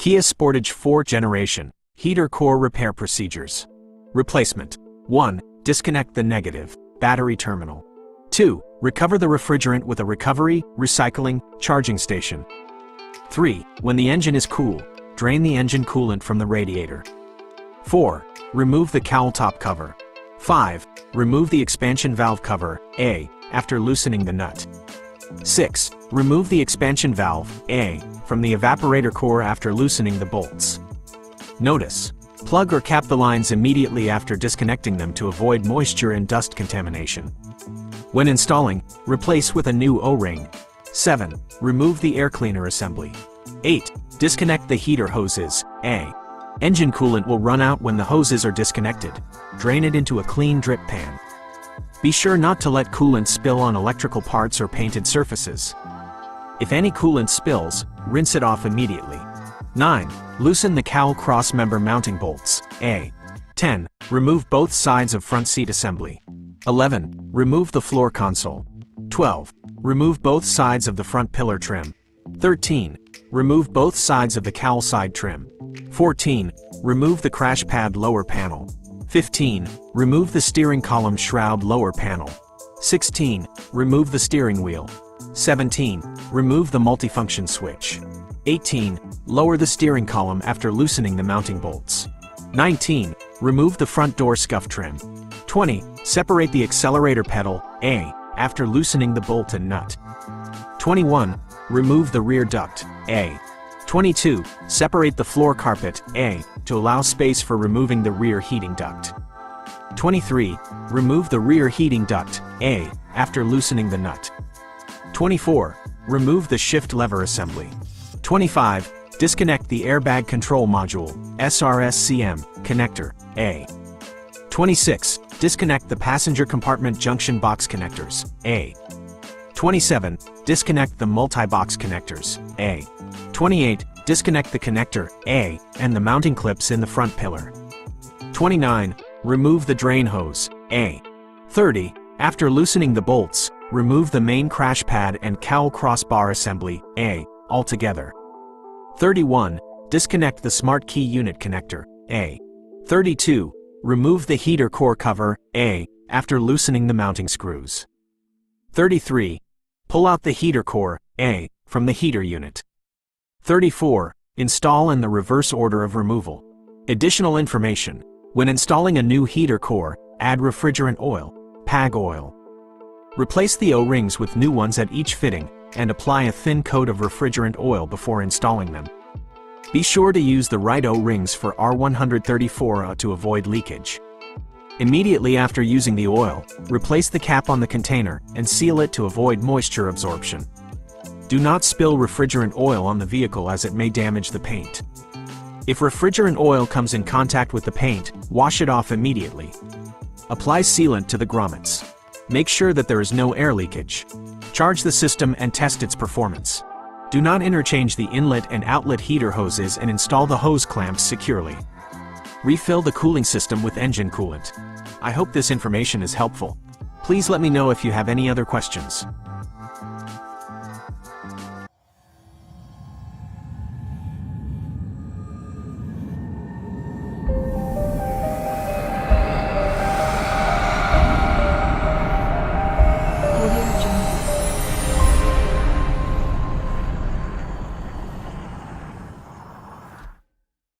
Kia Sportage 4th Generation Heater Core Repair Procedures. Replacement. 1. Disconnect the negative battery terminal. 2. Recover the refrigerant with a recovery, recycling, charging station. 3. When the engine is cool, drain the engine coolant from the radiator. 4. Remove the cowl top cover. 5. Remove the expansion valve cover, A, after loosening the nut. 6. Remove the expansion valve, A, from the evaporator core after loosening the bolts. Notice: plug or cap the lines immediately after disconnecting them to avoid moisture and dust contamination. When installing, replace with a new O-ring. 7. Remove the air cleaner assembly. 8. Disconnect the heater hoses, A. Engine coolant will run out when the hoses are disconnected. Drain it into a clean drip pan. Be sure not to let coolant spill on electrical parts or painted surfaces. If any coolant spills, rinse it off immediately. 9. Loosen the cowl cross-member mounting bolts, A. 10. Remove both sides of front seat assembly. 11. Remove the floor console. 12. Remove both sides of the front pillar trim. 13. Remove both sides of the cowl side trim. 14. Remove the crash pad lower panel. 15. Remove the steering column shroud lower panel. 16. Remove the steering wheel. 17. Remove the multifunction switch. 18. Lower the steering column after loosening the mounting bolts. 19. Remove the front door scuff trim. 20. Separate the accelerator pedal, A, after loosening the bolt and nut. 21. Remove the rear duct, A. 22. Separate the floor carpet, A, to allow space for removing the rear heating duct. 23. Remove the rear heating duct, A, after loosening the nut. 24. Remove the shift lever assembly. 25. Disconnect the airbag control module, SRSCM, connector, A. 26. Disconnect the passenger compartment junction box connectors, A. 27. Disconnect the multi-box connectors, A. 28. Disconnect the connector, A, and the mounting clips in the front pillar. 29. Remove the drain hose, A. 30. After loosening the bolts, remove the main crash pad and cowl crossbar assembly, A, altogether. 31. Disconnect the smart key unit connector, A. 32. Remove the heater core cover, A, after loosening the mounting screws. 33. Pull out the heater core, A, from the heater unit. 34. Install in the reverse order of removal. Additional information: when installing a new heater core, add refrigerant oil, PAG oil. Replace the O-rings with new ones at each fitting, and apply a thin coat of refrigerant oil before installing them. Be sure to use the right O-rings for R134A to avoid leakage. Immediately after using the oil, replace the cap on the container and seal it to avoid moisture absorption. Do not spill refrigerant oil on the vehicle as it may damage the paint. If refrigerant oil comes in contact with the paint, wash it off immediately. Apply sealant to the grommets. Make sure that there is no air leakage. Charge the system and test its performance. Do not interchange the inlet and outlet heater hoses and install the hose clamps securely. Refill the cooling system with engine coolant. I hope this information is helpful. Please let me know if you have any other questions.